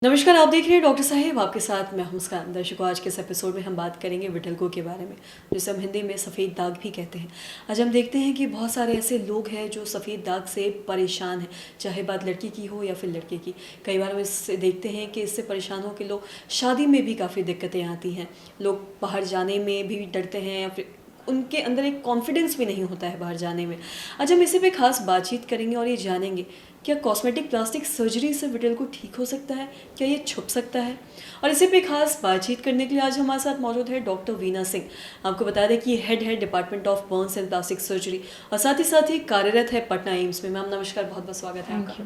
नमस्कार, आप देख रहे हैं डॉक्टर साहेब आपके साथ मैं हूं मुस्कान। दर्शकों, आज के इस एपिसोड में हम बात करेंगे विटिलिगो के बारे में, जिसे हम हिंदी में सफ़ेद दाग भी कहते हैं। आज हम देखते हैं कि बहुत सारे ऐसे लोग हैं जो सफ़ेद दाग से परेशान हैं, चाहे बात लड़की की हो या फिर लड़के की। कई बार हम इससे देखते हैं कि इससे परेशान होकर लोग शादी में भी काफ़ी दिक्कतें आती हैं, लोग बाहर जाने में भी डरते हैं या फिर उनके अंदर एक कॉन्फिडेंस भी नहीं होता है बाहर जाने में। आज हम इसी पे खास बातचीत करेंगे और ये जानेंगे क्या कॉस्मेटिक प्लास्टिक सर्जरी से विटिलिगो ठीक हो सकता है, क्या ये छुप सकता है। और इसी पे खास बातचीत करने के लिए आज हमारे साथ मौजूद है डॉक्टर वीना सिंह। आपको बता दें कि हेड है department of Burns and plastic surgery और साथ ही कार्यरत है पटना एम्स में। मैम नमस्कार, बहुत बहुत स्वागत है आपका।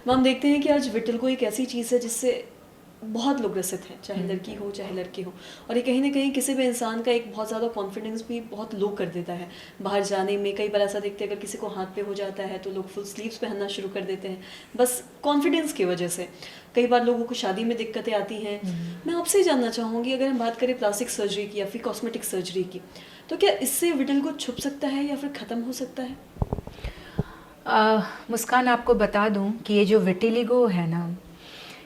मैम, देखते हैं कि आज विटिलिगो एक ऐसी चीज़ है जिससे बहुत लोग ग्रसित हैं, चाहे लड़की हो चाहे लड़के हो, और ये कहीं ना कहीं किसी भी इंसान का एक बहुत ज़्यादा कॉन्फिडेंस भी बहुत लो कर देता है बाहर जाने में। कई बार ऐसा देखते हैं अगर किसी को हाथ पे हो जाता है तो लोग फुल स्लीव्स पहनना शुरू कर देते हैं, बस कॉन्फिडेंस की वजह से। कई बार लोगों को शादी में दिक्कतें आती हैं। मैं आपसे जानना चाहूँगी, अगर हम बात करें प्लास्टिक सर्जरी की या फिर कॉस्मेटिक सर्जरी की, तो क्या इससे विटिलिगो छुप सकता है या फिर ख़त्म हो सकता है? मुस्कान, आपको बता दूं कि ये जो विटिलिगो है ना,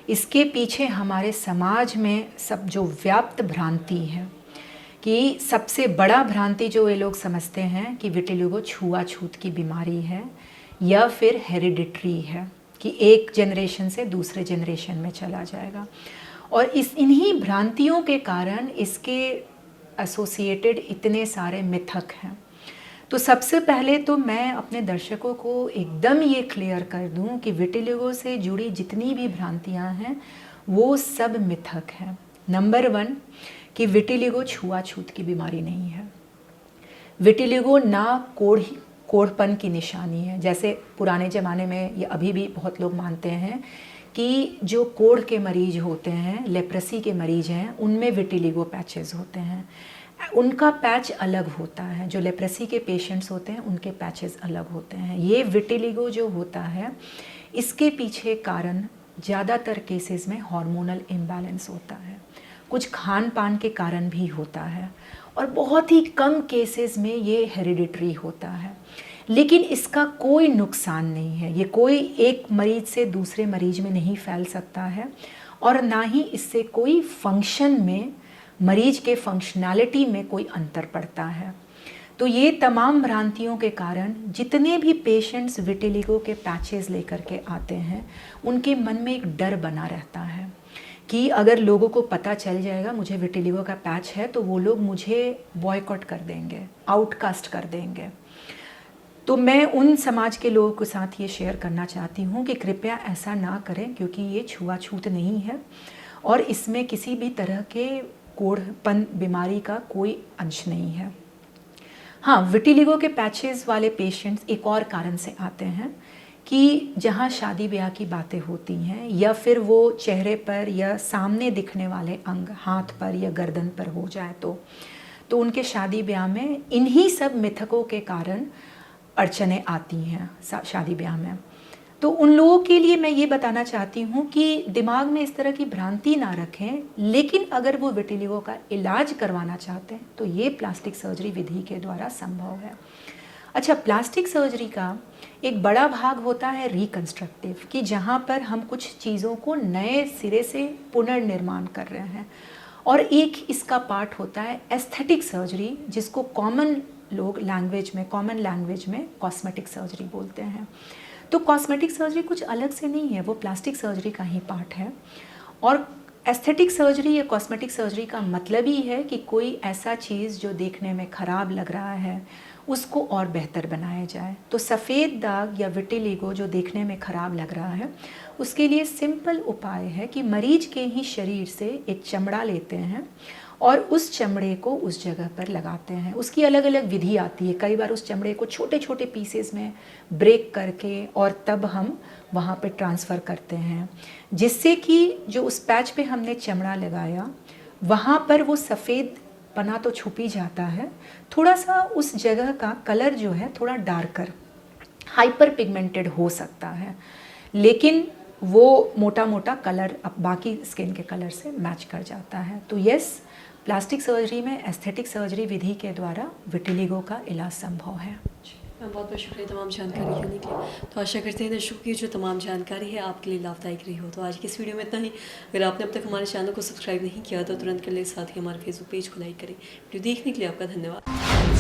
इसके पीछे हमारे समाज में सब जो व्याप्त भ्रांति है कि सबसे बड़ा भ्रांति जो ये लोग समझते हैं कि विटिलिगो छुआछूत की बीमारी है या फिर हेरिडिटरी है, कि एक जनरेशन से दूसरे जनरेशन में चला जाएगा। और इन्हीं भ्रांतियों के कारण इसके एसोसिएटेड इतने सारे मिथक हैं। तो सबसे पहले तो मैं अपने दर्शकों को एकदम ये क्लियर कर दूं कि विटिलिगो से जुड़ी जितनी भी भ्रांतियां हैं वो सब मिथक हैं। नंबर 1 कि विटिलिगो छुआछूत की बीमारी नहीं है। विटिलिगो ना कोढ़पन की निशानी है, जैसे पुराने ज़माने में या अभी भी बहुत लोग मानते हैं कि जो कोढ़ के मरीज होते हैं, लेप्रेसी के मरीज हैं, उनमें विटिलिगो पैचेस होते हैं। उनका पैच अलग होता है। जो लेप्रेसी के पेशेंट्स होते हैं उनके पैचेस अलग होते हैं। ये विटिलिगो जो होता है, इसके पीछे कारण ज़्यादातर केसेस में हार्मोनल इम्बैलेंस होता है, कुछ खान पान के कारण भी होता है, और बहुत ही कम केसेस में ये हेरिडिटरी होता है। लेकिन इसका कोई नुकसान नहीं है, ये कोई एक मरीज से दूसरे मरीज में नहीं फैल सकता है, और ना ही इससे कोई फंक्शन में, मरीज के फंक्शनैलिटी में कोई अंतर पड़ता है। तो ये तमाम भ्रांतियों के कारण जितने भी पेशेंट्स विटिलिगो के पैचेस लेकर के आते हैं, उनके मन में एक डर बना रहता है कि अगर लोगों को पता चल जाएगा मुझे विटिलिगो का पैच है तो वो लोग मुझे बॉयकॉट कर देंगे, आउटकास्ट कर देंगे। तो मैं उन समाज के लोगों के साथ ये शेयर करना चाहती हूँ कि कृपया ऐसा ना करें, क्योंकि ये छुआछूत नहीं है और इसमें किसी भी तरह के कोढ़पन बीमारी का कोई अंश नहीं है। हाँ, विटिलिगो के पैचेस वाले पेशेंट्स एक और कारण से आते हैं कि जहाँ शादी ब्याह की बातें होती हैं या फिर वो चेहरे पर या सामने दिखने वाले अंग, हाथ पर या गर्दन पर हो जाए तो उनके शादी ब्याह में इन्हीं सब मिथकों के कारण अड़चनें आती हैं शादी ब्याह में। तो उन लोगों के लिए मैं ये बताना चाहती हूँ कि दिमाग में इस तरह की भ्रांति ना रखें, लेकिन अगर वो विटिलिगो का इलाज करवाना चाहते हैं तो ये प्लास्टिक सर्जरी विधि के द्वारा संभव है। अच्छा, प्लास्टिक सर्जरी का एक बड़ा भाग होता है रिकंस्ट्रक्टिव, कि जहाँ पर हम कुछ चीज़ों को नए सिरे से पुनर्निर्माण कर रहे हैं, और एक इसका पार्ट होता है एस्थेटिक सर्जरी, जिसको कॉमन लैंग्वेज में कॉस्मेटिक सर्जरी बोलते हैं। तो कॉस्मेटिक सर्जरी कुछ अलग से नहीं है, वो प्लास्टिक सर्जरी का ही पार्ट है। और एस्थेटिक सर्जरी या कॉस्मेटिक सर्जरी का मतलब ही है कि कोई ऐसा चीज़ जो देखने में ख़राब लग रहा है उसको और बेहतर बनाया जाए। तो सफ़ेद दाग या विटिलिगो जो देखने में ख़राब लग रहा है, उसके लिए सिंपल उपाय है कि मरीज के ही शरीर से एक चमड़ा लेते हैं और उस चमड़े को उस जगह पर लगाते हैं। उसकी अलग अलग विधि आती है। कई बार उस चमड़े को छोटे छोटे पीसेस में ब्रेक करके और तब हम वहाँ पे ट्रांसफ़र करते हैं, जिससे कि जो उस पैच पे हमने चमड़ा लगाया वहाँ पर वो सफ़ेद पना तो छुप ही जाता है, थोड़ा सा उस जगह का कलर जो है थोड़ा डार्कर, हाइपर पिगमेंटेड हो सकता है, लेकिन वो मोटा मोटा कलर अब बाकी स्किन के कलर से मैच कर जाता है। तो यस, प्लास्टिक सर्जरी में एस्थेटिक सर्जरी विधि के द्वारा विटिलिगो का इलाज संभव है। बहुत बहुत शुक्रिया तमाम जानकारी देने के लिए। तो आशा करते हैं दर्शकों की जो तमाम जानकारी है आपके लिए लाभदायक रही हो। तो आज की इस वीडियो में इतना ही। अगर आपने अब तक हमारे चैनल को सब्सक्राइब नहीं किया तो तुरंत कर ले, साथ ही हमारे फेसबुक पेज को लाइक करें। वीडियो देखने के लिए आपका धन्यवाद।